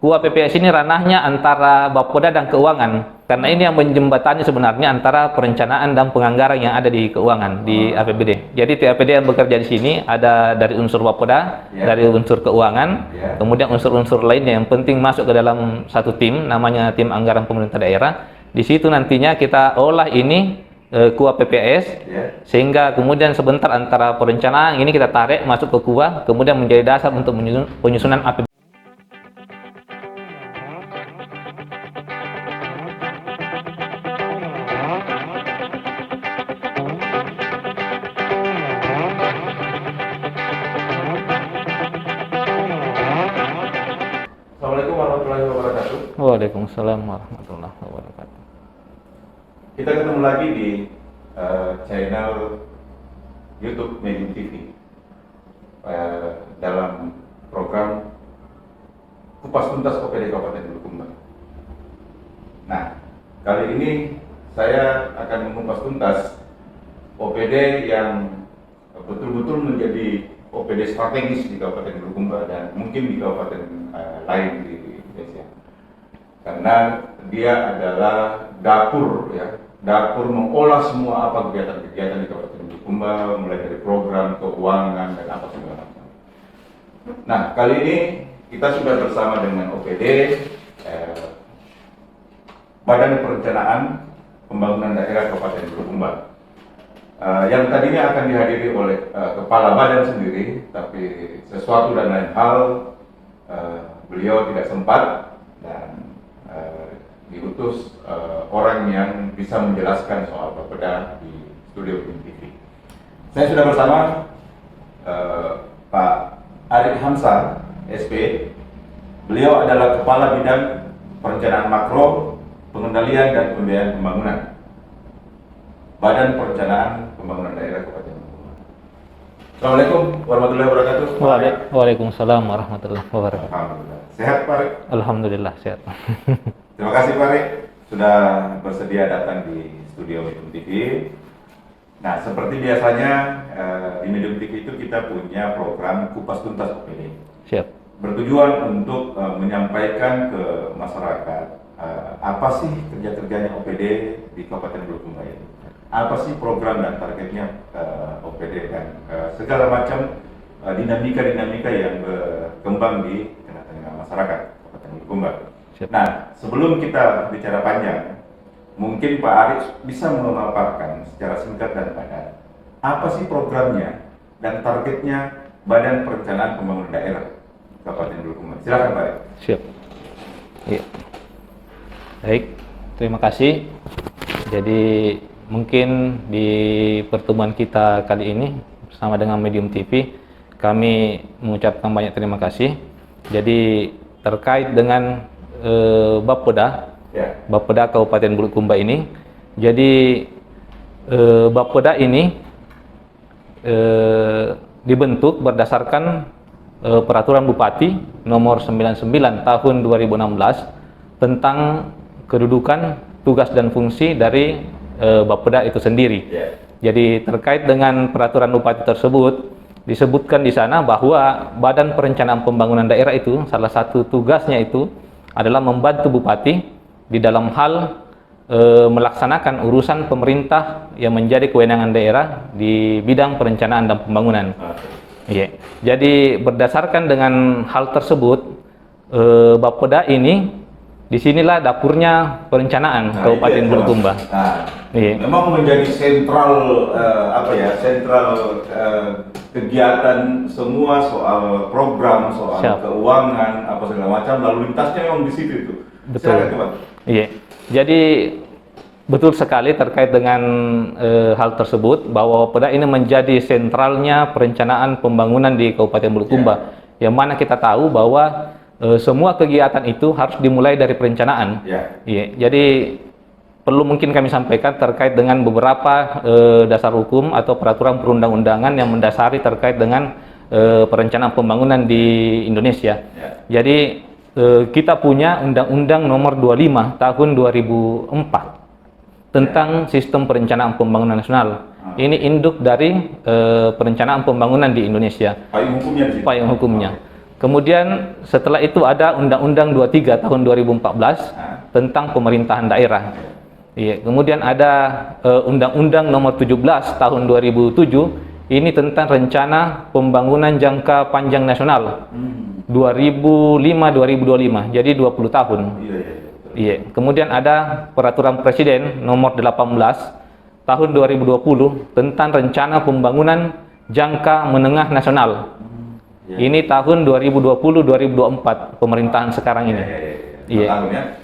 KUA PPS ini ranahnya antara Bapeda dan keuangan, karena ini yang menjembatani sebenarnya antara perencanaan dan penganggaran yang ada di keuangan di APBD. Jadi TAPD yang bekerja di sini ada dari unsur Bapeda, dari unsur keuangan, kemudian unsur-unsur lainnya yang penting masuk ke dalam satu tim, namanya tim anggaran pemerintah daerah. Di situ nantinya kita olah ini KUA PPS, sehingga kemudian sebentar antara perencanaan ini kita tarik masuk ke KUA, kemudian menjadi dasar untuk penyusunan APBD. Assalamualaikum warahmatullahi wabarakatuh. Waalaikumsalam warahmatullahi wabarakatuh. Kita ketemu lagi di channel YouTube Medium TV dalam program Kupas Tuntas OPD Kabupaten Bulukumba. Nah, kali ini saya akan mengupas tuntas OPD yang betul-betul menjadi OPD strategis di Kabupaten Bulukumba dan mungkin di kabupaten lain di Indonesia. Karena dia adalah dapur, ya, dapur mengolah semua apa kegiatan-kegiatan di Kabupaten Bulukumba, mulai dari program, keuangan, dan apa segala macam. Nah, kali ini kita sudah bersama dengan OPD Badan Perencanaan Pembangunan Daerah Kabupaten Bulukumba. Yang tadinya akan dihadiri oleh kepala badan sendiri, tapi sesuatu dan lain hal beliau tidak sempat dan diutus orang yang bisa menjelaskan soal Bapeda di studio TV. Saya sudah bersama Pak Arief Hamzah, SP. Beliau adalah Kepala Bidang Perencanaan Makro, Pengendalian dan Pembiayaan Pembangunan Badan Perencanaan Pembangunan Daerah Kabupaten Bulukumba. Assalamualaikum warahmatullahi wabarakatuh. Waalaikumsalam warahmatullahi wabarakatuh. Alhamdulillah. Sehat Pak Arief? Alhamdulillah sehat. Terima kasih Pak Arief sudah bersedia datang di studio Medium TV. Nah, seperti biasanya di Medium TV itu kita punya program Kupas Tuntas OPD. Siap. Bertujuan untuk menyampaikan ke masyarakat apa sih kerja-kerjanya OPD di Kabupaten Bulukumba ini. Apa sih program dan targetnya OPD dan segala macam dinamika-dinamika yang berkembang di tengah-tengah masyarakat Kabupaten Bulukumba. Nah, sebelum kita bicara panjang, mungkin Pak Arief bisa memaparkan secara singkat dan padat apa sih programnya dan targetnya Badan Perencanaan Pembangunan Daerah Kabupaten Bulukumba. Silakan Pak Arief. Siap. Iya. Baik, terima kasih. Jadi mungkin di pertemuan kita kali ini bersama dengan Medium TV, kami mengucapkan banyak terima kasih. Jadi terkait dengan Bapeda, Bapeda Kabupaten Bulukumba ini, jadi Bapeda ini dibentuk berdasarkan Peraturan Bupati Nomor 99 Tahun 2016 tentang kedudukan, tugas dan fungsi dari Bapeda itu sendiri. Jadi terkait dengan peraturan bupati tersebut disebutkan di sana bahwa Badan Perencanaan Pembangunan Daerah itu salah satu tugasnya itu adalah membantu bupati di dalam hal melaksanakan urusan pemerintah yang menjadi kewenangan daerah di bidang perencanaan dan pembangunan. Jadi berdasarkan dengan hal tersebut, Bapeda ini disinilah dapurnya perencanaan Kabupaten Bulukumba. Memang menjadi sentral sentral kegiatan semua soal program, soal keuangan, apa segala macam, lalu lintasnya memang di situ itu. Betul. Iya. Jadi betul sekali terkait dengan hal tersebut bahwa Bapeda ini menjadi sentralnya perencanaan pembangunan di Kabupaten Bulukumba. Yang mana kita tahu bahwa semua kegiatan itu harus dimulai dari perencanaan. Jadi perlu mungkin kami sampaikan terkait dengan beberapa dasar hukum atau peraturan perundang-undangan yang mendasari terkait dengan perencanaan pembangunan di Indonesia. Jadi kita punya Undang-Undang Nomor 25 Tahun 2004 tentang Sistem Perencanaan Pembangunan Nasional. Ini induk dari perencanaan pembangunan di Indonesia. Payung hukumnya. Payung hukumnya. Kemudian setelah itu ada Undang-Undang 23 tahun 2014 tentang pemerintahan daerah. Iya, kemudian ada Undang-Undang nomor 17 tahun 2007, ini tentang rencana pembangunan jangka panjang nasional 2005-2025, jadi 20 tahun. Iya. Kemudian ada Peraturan Presiden nomor 18 tahun 2020 tentang rencana pembangunan jangka menengah nasional. Ini tahun 2020-2024 pemerintahan sekarang ini. Iya.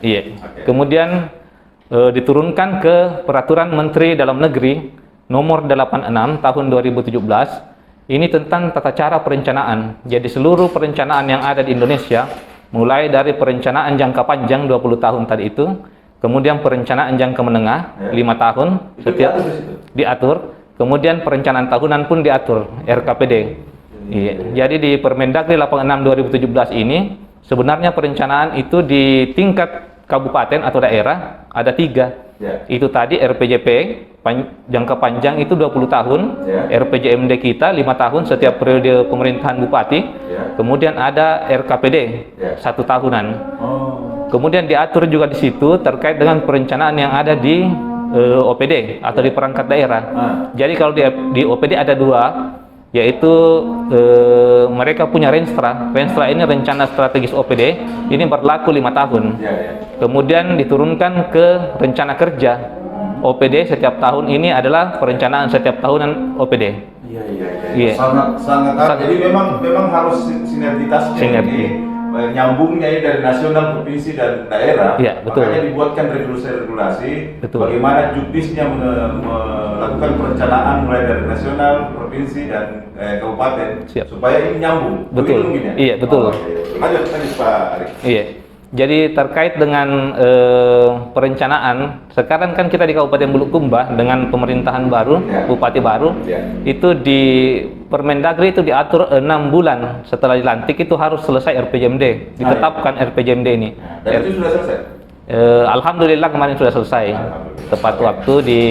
Iya. Kemudian diturunkan ke Peraturan Menteri Dalam Negeri nomor 86 tahun 2017. Ini tentang tata cara perencanaan. Jadi seluruh perencanaan yang ada di Indonesia, mulai dari perencanaan jangka panjang 20 tahun tadi itu, kemudian perencanaan jangka menengah 5 tahun setiap diatur, kemudian perencanaan tahunan pun diatur, RKPD. Iya. Jadi di Permendagri 86 2017 ini sebenarnya perencanaan itu di tingkat kabupaten atau daerah ada 3. Itu tadi RPJP jangka panjang itu 20 tahun, RPJMD kita 5 tahun setiap periode pemerintahan bupati, kemudian ada RKPD 1 tahunan. Kemudian diatur juga di situ terkait dengan perencanaan yang ada di OPD atau di perangkat daerah. Jadi kalau di OPD ada 2, yaitu mereka punya Renstra. Renstra ini rencana strategis OPD, ini berlaku 5 tahun. Kemudian diturunkan ke rencana kerja OPD setiap tahun, ini adalah perencanaan setiap tahunan OPD. Iya. Sangat. Jadi memang harus sinergitasnya. Nyambungnya ini dari nasional, provinsi dan daerah. Iya, betul. Makanya dibuatkan regulasi bagaimana juknisnya melakukan perencanaan mulai dari nasional, provinsi dan kabupaten. Siap. Supaya ini nyambung. Betul. Mungkin, ya? Iya, betul. Lanjut Pak Arik. Iya. Jadi terkait dengan perencanaan, sekarang kan kita di Kabupaten Bulukumba dengan pemerintahan baru, bupati baru, itu di Permendagri itu diatur 6 bulan setelah dilantik itu harus selesai RPJMD, ditetapkan RPJMD ini. Dan itu sudah selesai? Alhamdulillah kemarin sudah selesai, tepat waktu di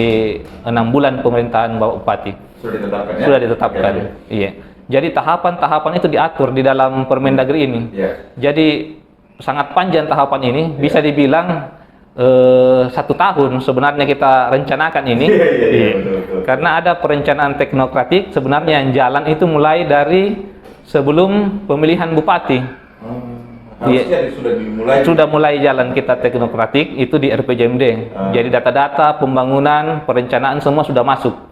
6 bulan pemerintahan Bapak Bupati. Sudah ditetapkan ya? Sudah ditetapkan, iya. Jadi tahapan-tahapan itu diatur di dalam Permendagri ini. Jadi sangat panjang tahapan ini, bisa dibilang 1 tahun sebenarnya kita rencanakan ini. Betul. Karena ada perencanaan teknokratik sebenarnya yang jalan itu mulai dari sebelum pemilihan bupati. Harusnya sudah mulai jalan kita teknokratik itu di RPJMD. Jadi data-data pembangunan, perencanaan semua sudah masuk.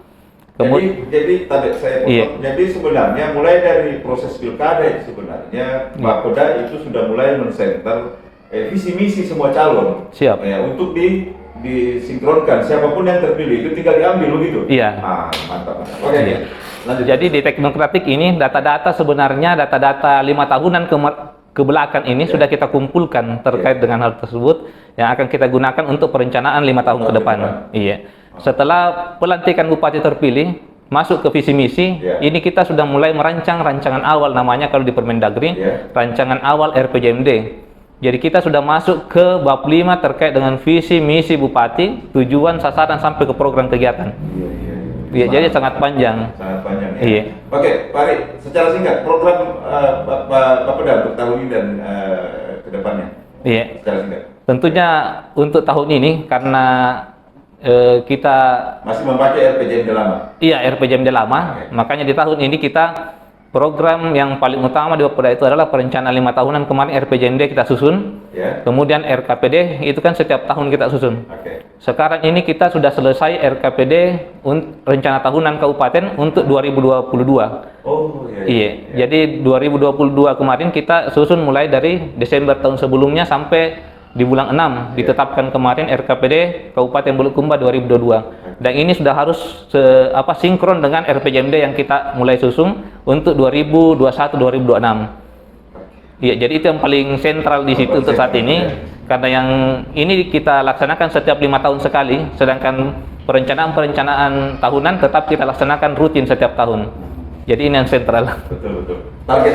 Jadi tadi saya potong. Jadi sebenarnya mulai dari proses pilkada itu sebenarnya Bapeda itu sudah mulai men-center visi misi semua calon. Siap. Untuk disinkronkan siapapun yang terpilih itu tinggal diambil begitu. Iya. Mantap. Oke. Lanjut. Jadi di teknokratik ini data-data sebenarnya data-data 5 tahunan ke belakang ini sudah kita kumpulkan terkait dengan hal tersebut yang akan kita gunakan untuk perencanaan 5 tahun ke depan. Iya. Setelah pelantikan bupati terpilih, masuk ke visi misi, ini kita sudah mulai merancang rancangan awal, namanya kalau di Permendagri, rancangan awal RPJMD. Jadi kita sudah masuk ke bab 5 terkait dengan visi misi bupati, tujuan, sasaran sampai ke program kegiatan. Iya, jadi sangat panjang. Sangat panjang ya. Iya. Oke, Pak Ari, secara singkat program Bapeda untuk tahun ini dan ke depannya. Iya. Secara singkat. Tentunya untuk tahun ini karena kita masih memakai RPJMD lama. Iya, RPJMD lama. Makanya di tahun ini kita program yang paling utama di Bapeda itu adalah perencanaan 5 tahunan. Kemarin RPJMD kita susun. Kemudian RKPD itu kan setiap tahun kita susun. Sekarang ini kita sudah selesai RKPD rencana tahunan kabupaten untuk 2022. Iya. Jadi 2022 kemarin kita susun mulai dari Desember tahun sebelumnya sampai di bulan 6 ditetapkan kemarin RKPD Kabupaten Bulukumba 2022. Dan ini sudah harus sinkron dengan RPJMD yang kita mulai susun untuk 2021-2026. Iya, jadi itu yang paling sentral di situ untuk saat ini. Karena yang ini kita laksanakan setiap 5 tahun sekali, sedangkan perencanaan tahunan tetap kita laksanakan rutin setiap tahun. Jadi ini yang sentral. Betul. Target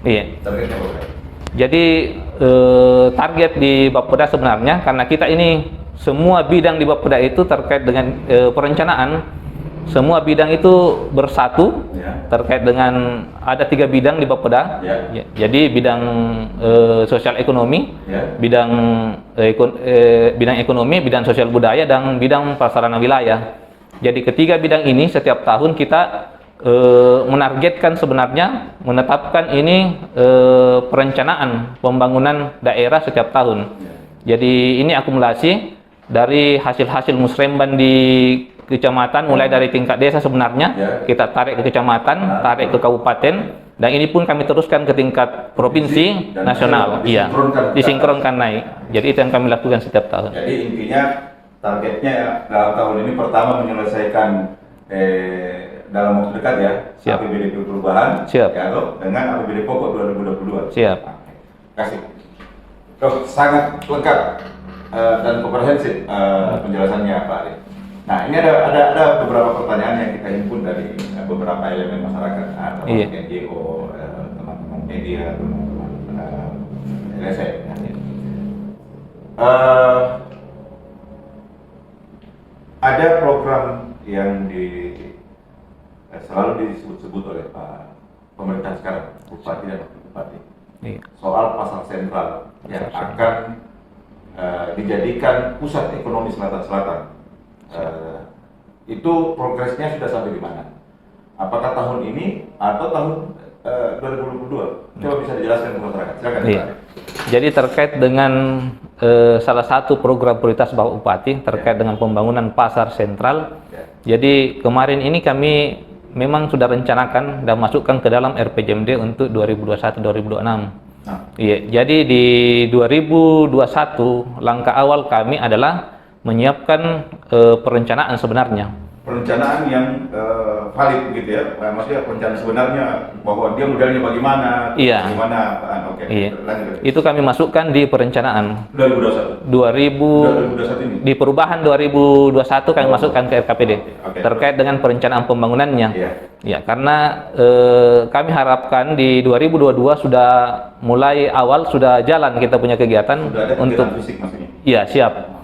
Iya. Targetnya apa? Jadi target di Bapeda sebenarnya karena kita ini semua bidang di Bapeda itu terkait dengan perencanaan semua bidang itu bersatu Ya. terkait dengan ada 3 bidang di Bapeda. Ya. Jadi bidang sosial ekonomi, Ya. bidang ekonomi, bidang sosial budaya, dan bidang prasarana wilayah. Jadi ketiga bidang ini setiap tahun kita menargetkan sebenarnya menetapkan ini perencanaan pembangunan daerah setiap tahun. Jadi ini akumulasi dari hasil-hasil musremban di kecamatan, mulai dari tingkat desa sebenarnya, kita tarik ke kecamatan, tarik ke kabupaten, dan ini pun kami teruskan ke tingkat provinsi, nasional. Iya, disinkronkan naik. Jadi itu yang kami lakukan setiap tahun. Jadi intinya targetnya dalam tahun ini pertama menyelesaikan dalam waktu dekat ya, Siap. APBD perubahan, Siap. ya, dengan APBD pokok 2022. Siap. Kasih. Oh, sangat lengkap dan komprehensif penjelasannya Pak Ali. Nah, ini ada beberapa pertanyaan yang kita himpun dari beberapa elemen masyarakat, termasuk Iya. NGO, teman-teman media, teman-teman LSM. Ya. Ada program yang selalu disebut-sebut oleh Pak pemerintah sekarang, Bupati dan Wakil Bupati, Iya. soal pasar sentral yang akan dijadikan pusat ekonomi selatan-selatan. Itu progresnya sudah sampai di mana? Apakah tahun ini atau tahun 2022? Coba bisa dijelaskan ke masyarakat. Silakan. Iya. Jadi terkait dengan salah satu program prioritas Bapak Bupati terkait dengan pembangunan pasar sentral. Jadi kemarin ini kami memang sudah rencanakan dan masukkan ke dalam RPJMD untuk 2021-2026. Iya. Jadi di 2021 langkah awal kami adalah menyiapkan perencanaan sebenarnya. Perencanaan yang valid gitu ya, maksudnya perencanaan sebenarnya bahwa dia modalnya bagaimana, Iya. bagaimana, oke. Iya. Lanjut. Itu kami masukkan di perencanaan 2021. 2021 ini. di perubahan 2021 kami masukkan ke RKPD Oke. terkait dengan perencanaan pembangunannya. Iya. Ya, karena kami harapkan di 2022 sudah mulai awal sudah jalan kita punya kegiatan Sudah ada untuk kegiatan fisik maksudnya. iya siap.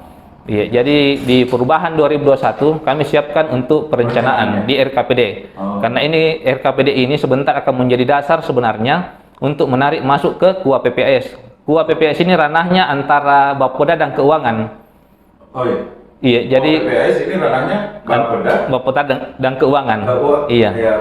Iya, jadi di perubahan 2021 kami siapkan untuk perencanaan di RKPD. Karena ini RKPD ini sebentar akan menjadi dasar sebenarnya untuk menarik masuk ke KUA PPS. KUA PPS ini ranahnya antara Bapeda dan keuangan. Oh iya. Iya, jadi PPS ini ranahnya Bapeda dan keuangan. Iya. Ya,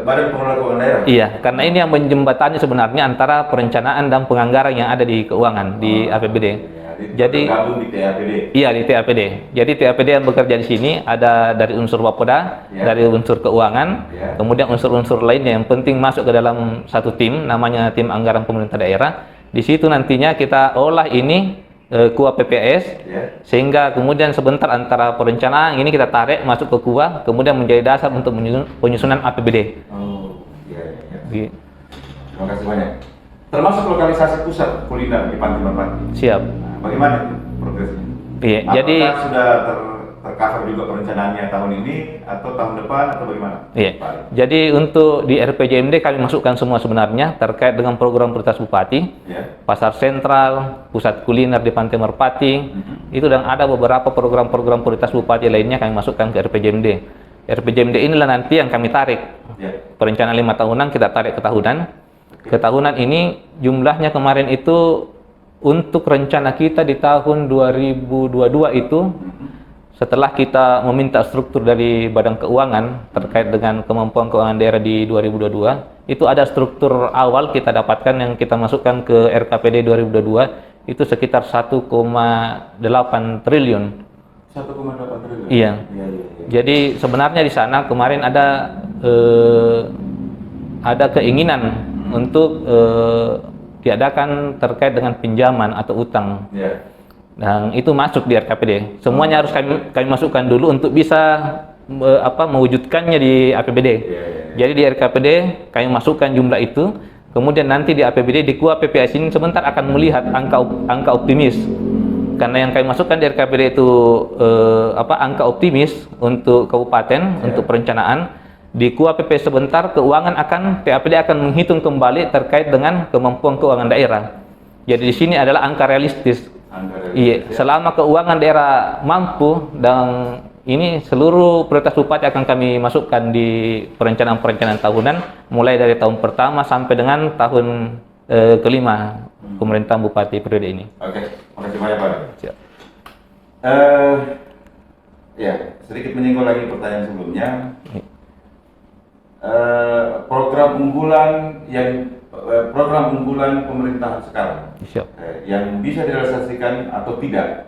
Badan Pengelola Keuangan Daerah. Iya, karena ini yang menjembatani sebenarnya antara perencanaan dan penganggaran yang ada di keuangan di APBD. Jadi tergabung di TAPD. iya di TAPD. Jadi TAPD yang bekerja di sini ada dari unsur Bapeda, dari unsur keuangan, kemudian unsur-unsur lainnya yang penting masuk ke dalam satu tim, namanya tim anggaran pemerintah daerah. Di situ nantinya kita olah ini KUA PPS, sehingga kemudian sebentar antara perencanaan ini kita tarik masuk ke KUA, kemudian menjadi dasar untuk penyusunan APBD. Oh, iya. Gitu. Terima kasih banyak. Termasuk lokalisasi pusat kuliner di Pantai Merpati. Siap. Bagaimana progresnya? Iya, Apakah jadi sudah tercover juga perencanaannya tahun ini atau tahun depan atau bagaimana? iya. Jadi untuk di RPJMD kami masukkan semua sebenarnya terkait dengan program prioritas Bupati, pasar sentral, pusat kuliner di Pantai Merpati, itu dan ada beberapa program-program prioritas Bupati lainnya kami masukkan ke RPJMD. RPJMD inilah nanti yang kami tarik. Perencanaan 5 tahunan kita tarik ke tahunan. Ke tahunan ini jumlahnya kemarin itu untuk rencana kita di tahun 2022 itu setelah kita meminta struktur dari Badan Keuangan terkait dengan kemampuan keuangan daerah di 2022, itu ada struktur awal kita dapatkan yang kita masukkan ke RKPD 2022 itu sekitar 1,8 triliun. 1,8 triliun. Iya. Jadi sebenarnya di sana kemarin ada keinginan untuk diadakan terkait dengan pinjaman atau utang. Dan itu masuk di RKPD. Semuanya harus kami masukkan dulu untuk bisa mewujudkannya di APBD. Jadi di RKPD kami masukkan jumlah itu, kemudian nanti di APBD di KUA PPS ini sebentar akan melihat angka optimis. Karena yang kami masukkan di RKPD itu angka optimis untuk kabupaten, untuk perencanaan. Di KUA PPS sebentar keuangan TAPD akan menghitung kembali terkait dengan kemampuan keuangan daerah. Jadi di sini adalah angka realistis. Iya, selama keuangan daerah mampu dan ini seluruh prioritas bupati akan kami masukkan di perencanaan-perencanaan tahunan mulai dari tahun pertama sampai dengan tahun kelima pemerintahan bupati periode ini. Oke, makasih banyak Pak. Siap. Ya, sedikit menyinggung lagi pertanyaan sebelumnya. Program unggulan pemerintahan sekarang Siap. yang bisa direalisasikan atau tidak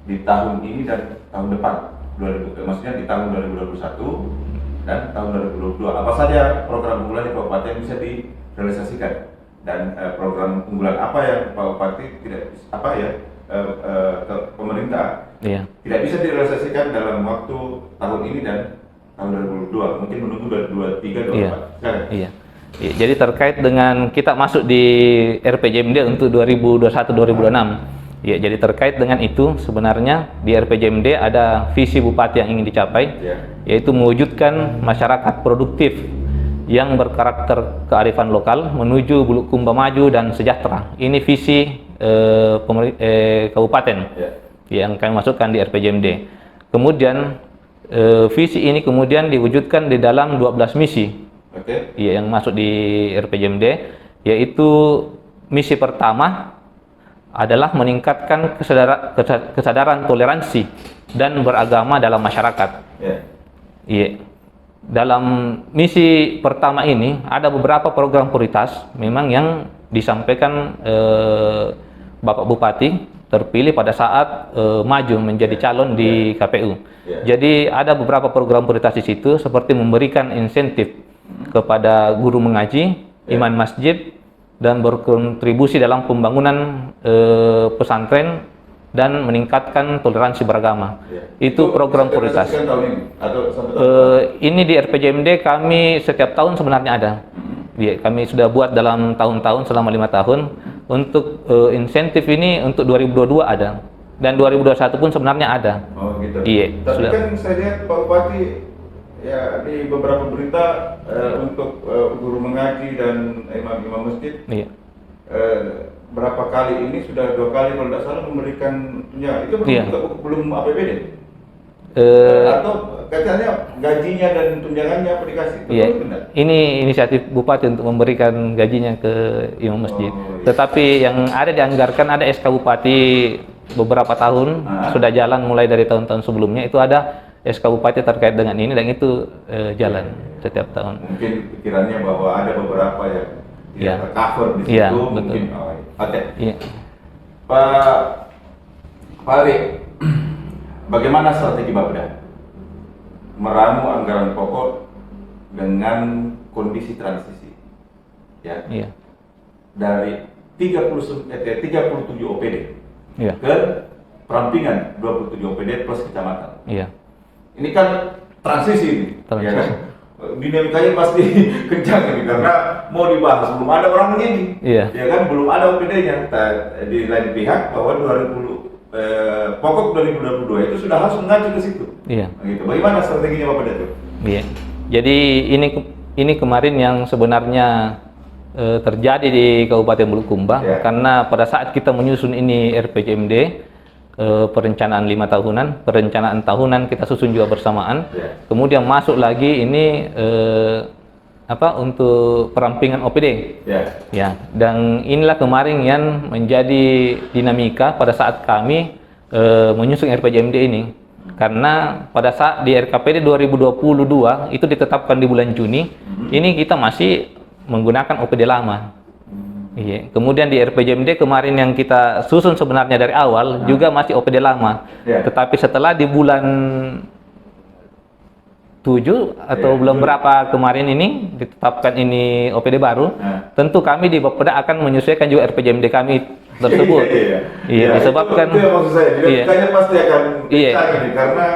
di tahun ini dan tahun depan, maksudnya di tahun 2021 dan tahun 2022, apa saja program unggulan di Pak Bupati yang bisa direalisasikan dan program unggulan apa yang Pak Bupati tidak ke pemerintah tidak bisa direalisasikan dalam waktu tahun ini dan tahun 2022, mungkin menunggu 2023 2024. Iya. Jadi terkait dengan kita masuk di RPJMD untuk 2021-2026. Ya, jadi terkait dengan itu sebenarnya di RPJMD ada visi bupati yang ingin dicapai, yaitu mewujudkan masyarakat produktif yang berkarakter kearifan lokal menuju Bulukumba maju dan sejahtera. Ini visi kabupaten yang kami masukkan di RPJMD. Kemudian visi ini kemudian diwujudkan di dalam 12 misi yang masuk di RPJMD, yaitu misi pertama adalah meningkatkan kesadaran toleransi dan beragama dalam masyarakat. Dalam misi pertama ini ada beberapa program prioritas memang yang disampaikan Bapak Bupati terpilih pada saat maju menjadi calon di KPU. Jadi ada beberapa program prioritas di situ seperti memberikan insentif kepada guru mengaji, imam masjid, dan berkontribusi dalam pembangunan pesantren dan meningkatkan toleransi beragama. Itu program prioritas. Ini di RPJMD kami setiap tahun sebenarnya ada. Kami sudah buat dalam tahun-tahun selama 5 tahun. Untuk insentif ini untuk 2022 ada, dan 2021 pun sebenarnya ada. Oh gitu. Iya. Tapi Sudah. kan saya lihat Pak Bupati ya di beberapa berita untuk guru mengaji dan imam masjid. Iya. Berapa kali ini sudah 2 kali kalau tidak salah memberikan tunjangan. Itu belum APBD. Atau katanya gajinya dan tunjangannya apa dikasih? Iya. Ini inisiatif Bupati untuk memberikan gajinya ke imam masjid. Tetapi yang ada dianggarkan ada SK Bupati beberapa tahun sudah jalan mulai dari tahun-tahun sebelumnya, itu ada SK Bupati terkait dengan ini dan itu jalan setiap tahun. Mungkin pikirannya bahwa ada beberapa yang tidak tercover di situ. Mungkin. Oke. Pak Ali, bagaimana strategi Bapeda meramu anggaran pokok dengan kondisi transisi? Dari 37 OPD ke perampingan 27 OPD plus kecamatan. Ini kan transisi ini. Ya kan? Dinamikanya pasti kencang ini karena mau dibahas belum ada orang ini. Ya kan, belum ada OPD-nya. Di lain pihak bahwa pokok 2022 itu sudah harus mengacu ke situ. Gitu. Bagaimana strateginya Bapak Dato? Jadi ini kemarin yang sebenarnya terjadi di Kabupaten Bulukumba, karena pada saat kita menyusun ini RPJMD, perencanaan 5 tahunan, perencanaan tahunan kita susun juga bersamaan. Kemudian masuk lagi ini untuk perampingan OPD. Dan inilah kemarin yang menjadi dinamika pada saat kami menyusun RPJMD ini. Karena pada saat di RKPD 2022 itu ditetapkan di bulan Juni, ini kita masih menggunakan OPD lama. Kemudian di RPJMD kemarin yang kita susun sebenarnya dari awal juga masih OPD lama. Tetapi setelah di bulan 7 atau bulan berapa kemarin ini ditetapkan ini OPD baru, tentu kami di Bapeda akan menyesuaikan juga RPJMD kami tersebut. Disebabkan itu yang maksud saya, dinamikanya pasti akan kencang ini karena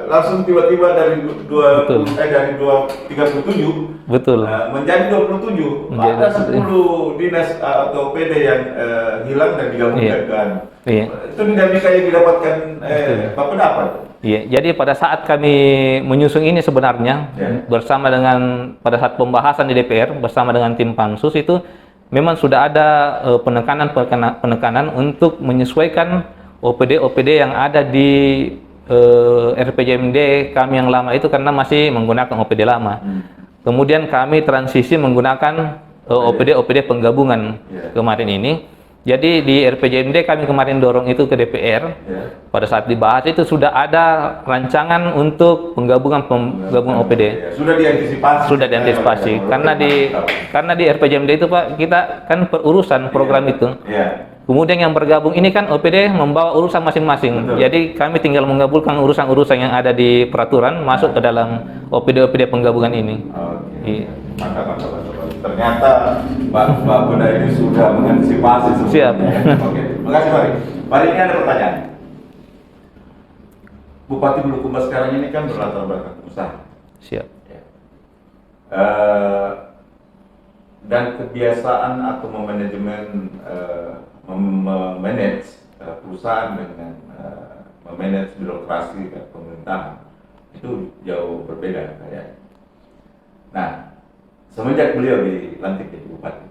langsung tiba-tiba dari 37 menjadi 27. Ada 10 dinas atau PD yang hilang dan digabungkan kan. Itu dinamika yang didapatkan Bapeda apa? Jadi pada saat kami menyusun ini sebenarnya bersama dengan pada saat pembahasan di DPR bersama dengan tim pansus itu memang sudah ada penekanan untuk menyesuaikan OPD yang ada di RPJMD kami yang lama itu karena masih menggunakan OPD lama. Kemudian kami transisi menggunakan OPD penggabungan kemarin ini. Jadi di RPJMD kami kemarin dorong itu ke DPR. Pada saat dibahas itu sudah ada rancangan untuk penggabungan OPD. Sudah diantisipasi. Karena di RPJMD itu Pak, kita kan perurusan program itu. Kemudian yang bergabung ini kan OPD membawa urusan masing-masing. Jadi kami tinggal menggabungkan urusan-urusan yang ada di peraturan masuk ke dalam OPD penggabungan ini. Mantap. Ternyata Pak Bunda ini sudah mengantisipasi sebelumnya. Siap. Oke, makasih Pak. Pak, ini ada pertanyaan. Bupati Bulukumba sekarang ini kan berlatar belakang usaha. Siap. Dan kebiasaan atau memanage perusahaan dengan memanage birokrasi dan pemerintahan itu jauh berbeda kayaknya. Nah, semenjak beliau dilantik jadi bupati,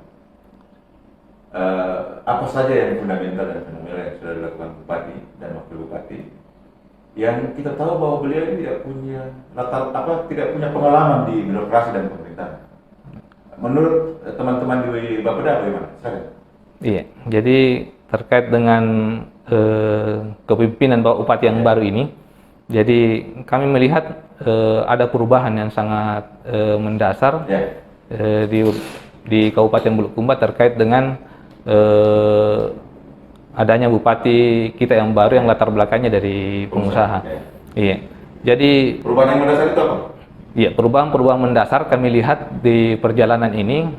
apa saja yang fundamental dan fenomenal yang sudah dilakukan bupati dan wakil bupati yang kita tahu bahwa beliau ini tidak punya tidak punya pengalaman di birokrasi dan pemerintahan. Menurut teman-teman di Bapeda bagaimana? Iya, jadi terkait dengan kepemimpinan Bapak Bupati yang baru ini, jadi kami melihat ada perubahan yang sangat mendasar di Kabupaten Bulukumba terkait dengan adanya bupati kita yang baru yang latar belakangnya dari pengusaha. Iya. Jadi perubahan yang mendasar itu apa? Iya, perubahan mendasar kami lihat di perjalanan ini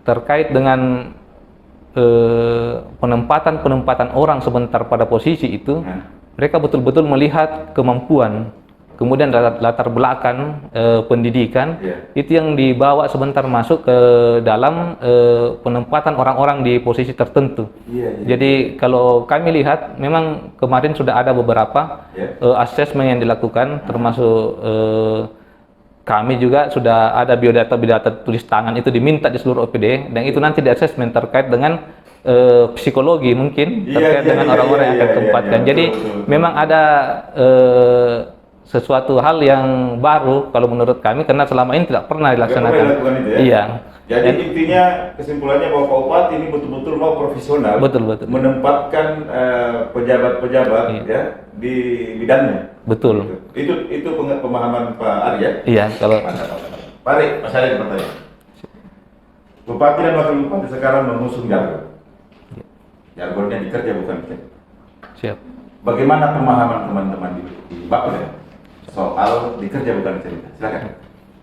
terkait dengan penempatan orang sebentar pada posisi itu. Mereka betul-betul melihat kemampuan, kemudian latar belakang pendidikan, itu yang dibawa sebentar masuk ke dalam penempatan orang-orang di posisi tertentu. Jadi kalau kami lihat, memang kemarin sudah ada beberapa asesmen yang dilakukan, termasuk kami juga sudah ada biodata tulis tangan itu diminta di seluruh OPD, dan itu nanti di asesmen terkait dengan psikologi mungkin terkait dengan orang-orang yang akan tempatkan. Jadi memang ada sesuatu hal yang baru kalau menurut kami karena selama ini tidak pernah dilaksanakan. Iya. Jadi intinya kesimpulannya bahwa Pak Bupati ini betul-betul mau profesional, menempatkan pejabat-pejabat di bidangnya. Betul. Itu pemahaman Pak Arya. Iya. Kalau Pak Ari, Mas Ari bertanya. Bupati dan wakil bupati sekarang mengusung jargon. Jargonnya dikerja bukan dikerja. Siap. Bagaimana pemahaman teman-teman di Bapeda soal dikerja bukan cerita? Silakan.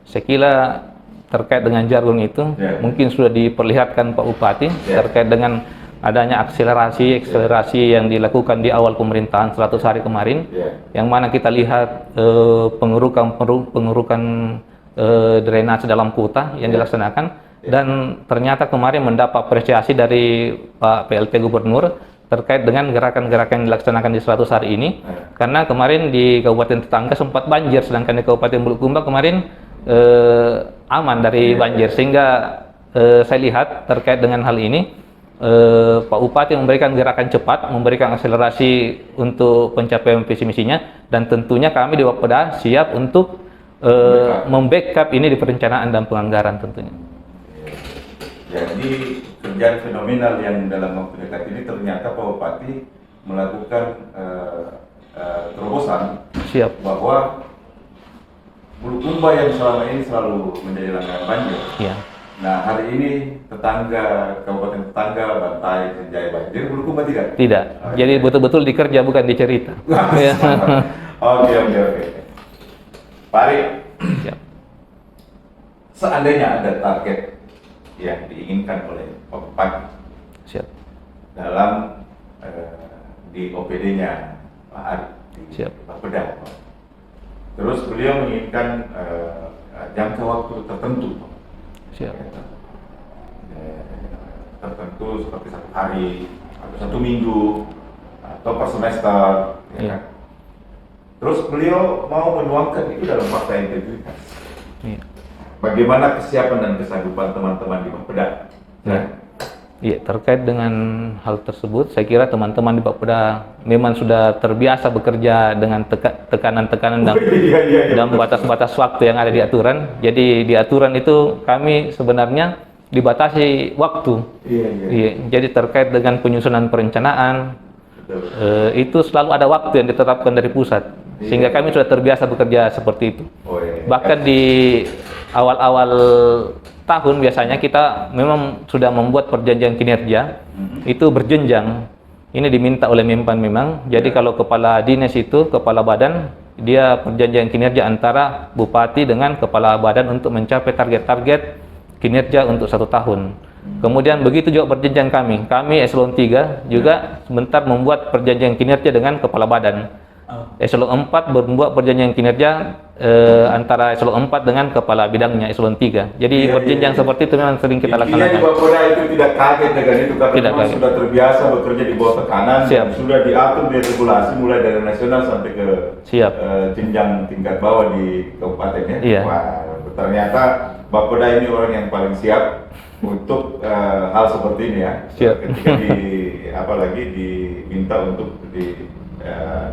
Saya kira terkait dengan jargon itu mungkin sudah diperlihatkan Pak Bupati terkait dengan adanya akselerasi yang dilakukan di awal pemerintahan 100 hari kemarin, yang mana kita lihat pengurukan drainase dalam kota yang dilaksanakan. Dan ternyata kemarin mendapat apresiasi dari Pak PLT Gubernur terkait dengan gerakan-gerakan yang dilaksanakan di 100 hari ini. Karena kemarin di kabupaten tetangga sempat banjir, sedangkan di Kabupaten Bulukumba kemarin aman dari banjir. Sehingga saya lihat terkait dengan hal ini, Pak Bupati memberikan gerakan cepat, memberikan akselerasi untuk pencapaian visi misinya, dan tentunya kami di Bapeda siap untuk membackup ini di perencanaan dan penganggaran tentunya. Jadi kerjaan fenomenal yang dalam waktu dekat ini ternyata Pak Bupati melakukan terobosan bahwa Bulukumba yang selama ini selalu menjadi langganan banjir. Nah, hari ini kabupaten tetangga Bantai, Jaya banjir, Bulukumba tidak? Tidak. Jadi betul-betul dikerja bukan dicerita. Oke. Pak Ari, seandainya ada target yang diinginkan oleh Pak Bupati dalam di OPD-nya Pak Ari di Bapeda, terus beliau menginginkan jangka waktu tertentu, tertentu seperti 1 hari atau 1 minggu atau per semester, kan? Terus beliau mau menuangkan itu dalam fakta integritas. Bagaimana kesiapan dan kesanggupan teman-teman di Bapeda Iya, terkait dengan hal tersebut, saya kira teman-teman di Bapeda memang sudah terbiasa bekerja dengan tekanan-tekanan dan, dan batas-batas waktu yang ada di aturan. Jadi di aturan itu kami sebenarnya dibatasi waktu. Iya, jadi terkait dengan penyusunan perencanaan, itu selalu ada waktu yang ditetapkan dari pusat. Sehingga kami sudah terbiasa bekerja seperti itu. Bahkan di awal-awal tahun biasanya kita memang sudah membuat perjanjian kinerja itu berjenjang. Ini diminta oleh Menpan memang. Jadi kalau kepala dinas itu, kepala badan, dia perjanjian kinerja antara bupati dengan kepala badan untuk mencapai target-target kinerja untuk 1 tahun. Kemudian begitu juga perjanjian kami eselon 3 juga sebentar membuat perjanjian kinerja dengan kepala badan. Eselon 4 membuat perjanjian kinerja antara eselon 4 dengan kepala bidangnya eselon 3. Jadi berjenjang seperti itu memang sering kita laksanakan. Di Bapeda itu tidak kaget dengan itu karena Tidak memang kaget. sudah terbiasa bekerja di bawah tekanan. Siap. Dan sudah diatur di regulasi mulai dari nasional sampai ke Siap. jenjang tingkat bawah di kabupaten ya. Iya. Wah, ternyata Bapeda ini orang yang paling siap untuk hal seperti ini ya. Siap. Ketika apalagi diminta untuk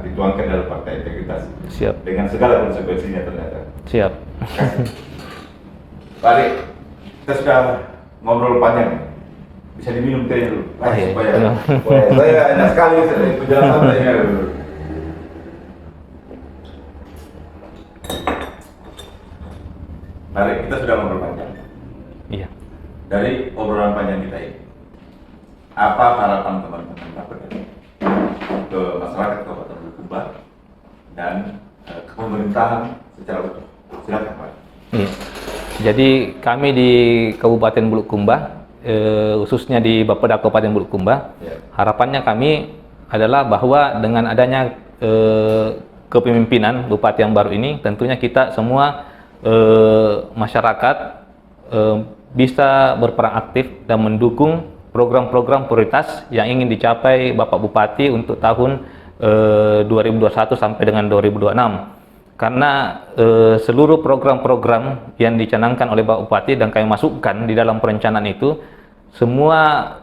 dituangkan dalam fakta integritas. Siap. Dengan segala konsekuensinya ternyata. Siap. Pak Ade, kita sudah ngobrol panjang. Bisa diminum tehnya dulu. Oh, iya. Supaya saya enak sekali penjelasan tehnya dulu. Mari, kita sudah ngobrol panjang. Iya. Dari obrolan panjang kita ini, apa harapan teman-teman Bapeda ke masyarakat Kabupaten Bulukumba dan ke pemerintahan secara utuh? Silakan Pak. Iya. Jadi kami di Kabupaten Bulukumba, khususnya di Bapeda Kabupaten Bulukumba, harapannya kami adalah bahwa dengan adanya kepemimpinan Bupati yang baru ini, tentunya kita semua masyarakat bisa berperan aktif dan mendukung program-program prioritas yang ingin dicapai Bapak Bupati untuk tahun 2021 sampai dengan 2026. Karena seluruh program-program yang dicanangkan oleh Bapak Bupati dan kami masukkan di dalam perencanaan itu, semua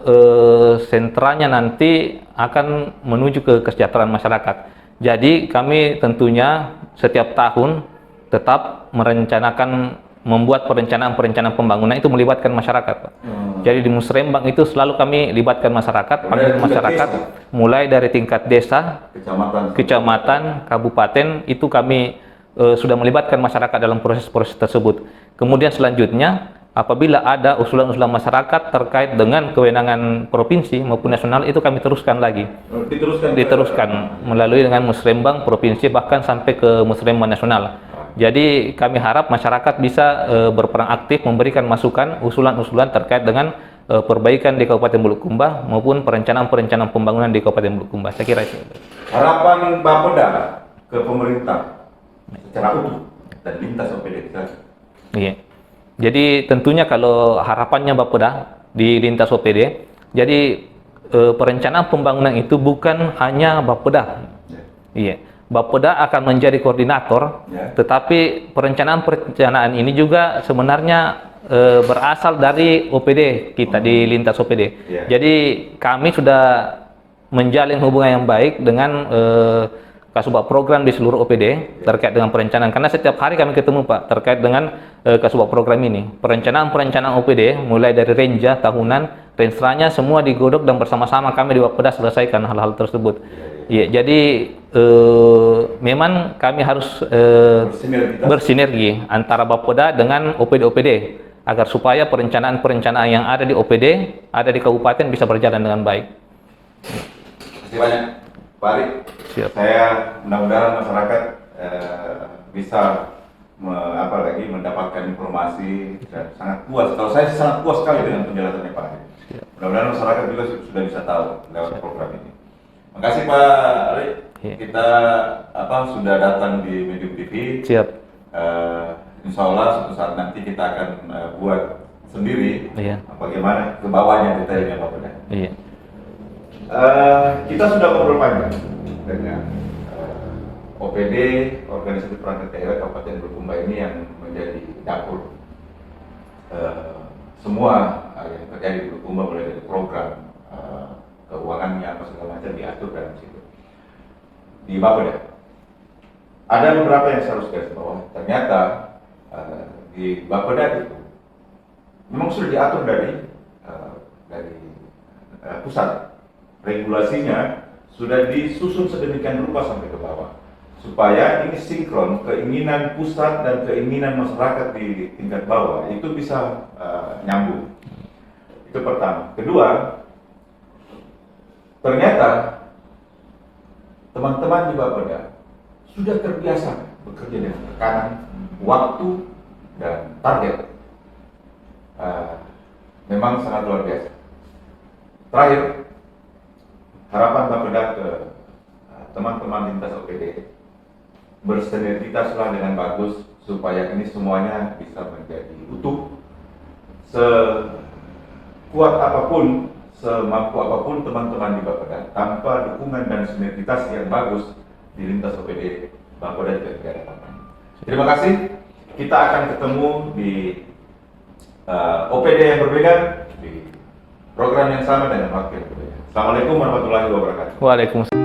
sentranya nanti akan menuju ke kesejahteraan masyarakat. Jadi kami tentunya setiap tahun tetap merencanakan, membuat perencanaan pembangunan itu melibatkan masyarakat, Pak. Jadi di Musrembang itu selalu kami libatkan masyarakat, panggil masyarakat, mulai dari tingkat desa, kecamatan, kabupaten, itu kami sudah melibatkan masyarakat dalam proses-proses tersebut. Kemudian selanjutnya, apabila ada usulan-usulan masyarakat terkait dengan kewenangan provinsi maupun nasional, itu kami teruskan lagi. Diteruskan melalui dengan Musrembang provinsi, bahkan sampai ke Musrembang nasional. Jadi kami harap masyarakat bisa berperan aktif memberikan masukan, usulan-usulan terkait dengan perbaikan di Kabupaten Bulukumba maupun perencanaan pembangunan di Kabupaten Bulukumba. Saya kira itu. Harapan Bapeda ke pemerintah secara utuh dan lintas OPD kita. Iya. Jadi tentunya kalau harapannya Bapeda di lintas OPD, jadi perencanaan pembangunan itu bukan hanya Bapeda. Iya. Bapeda akan menjadi koordinator, tetapi perencanaan ini juga sebenarnya berasal dari OPD kita di lintas OPD. Jadi kami sudah menjalin hubungan yang baik dengan Kasubag program di seluruh OPD terkait dengan perencanaan, karena setiap hari kami ketemu Pak terkait dengan Kasubag program ini. Perencanaan OPD mulai dari renja tahunan, rensranya semua digodok dan bersama-sama kami di Bapeda selesaikan hal-hal tersebut. Ya, jadi memang kami harus bersinergi antara Bapeda dengan OPD-OPD agar supaya perencanaan yang ada di OPD, ada di kabupaten bisa berjalan dengan baik. Terima kasih banyak, Pak Ari. Siap. Saya mudah-mudahan masyarakat bisa mendapatkan informasi dan sangat puas. Kalau saya sangat puas sekali dengan penjelasannya Pak Ari. Mudah-mudahan masyarakat juga sudah bisa tahu lewat program ini. Makasih Pak Ari. Kita sudah datang di Medium TV. Siap. Insya Allah suatu saat nanti kita akan buat sendiri bagaimana ke bawahnya detailnya Pak Beda. Iya. Kita sudah ngobrol panjang dengan OPD, organisasi perangkat daerah Kabupaten Bulukumba ini yang menjadi dapur semua yang terjadi di Bulukumba, mulai dari program keuangannya apa segala macam diatur dalam situ. Di Bapeda ada beberapa yang saya harus garis bawah. Ternyata di Bapeda itu memang sudah diatur dari pusat. Regulasinya sudah disusun sedemikian rupa sampai ke bawah, supaya ini sinkron keinginan pusat dan keinginan masyarakat di tingkat bawah itu bisa nyambung. Itu pertama. Kedua, ternyata teman-teman di Bapeda sudah terbiasa bekerja dengan tekanan waktu dan target. Memang sangat luar biasa. Terakhir, harapan Bapeda ke teman-teman lintas OPD, bersinergitaslah dengan bagus supaya ini semuanya bisa menjadi utuh. Sekuat apapun, semampu apapun teman-teman di Bapeda, tanpa dukungan dan sinergitas yang bagus di lintas OPD, Bapeda juga tidak ada apa-apa. Terima kasih. Kita akan ketemu di OPD yang berbeda, di program yang sama dengan waktu yang berbeda. Assalamualaikum warahmatullahi wabarakatuh. Waalaikumsalam.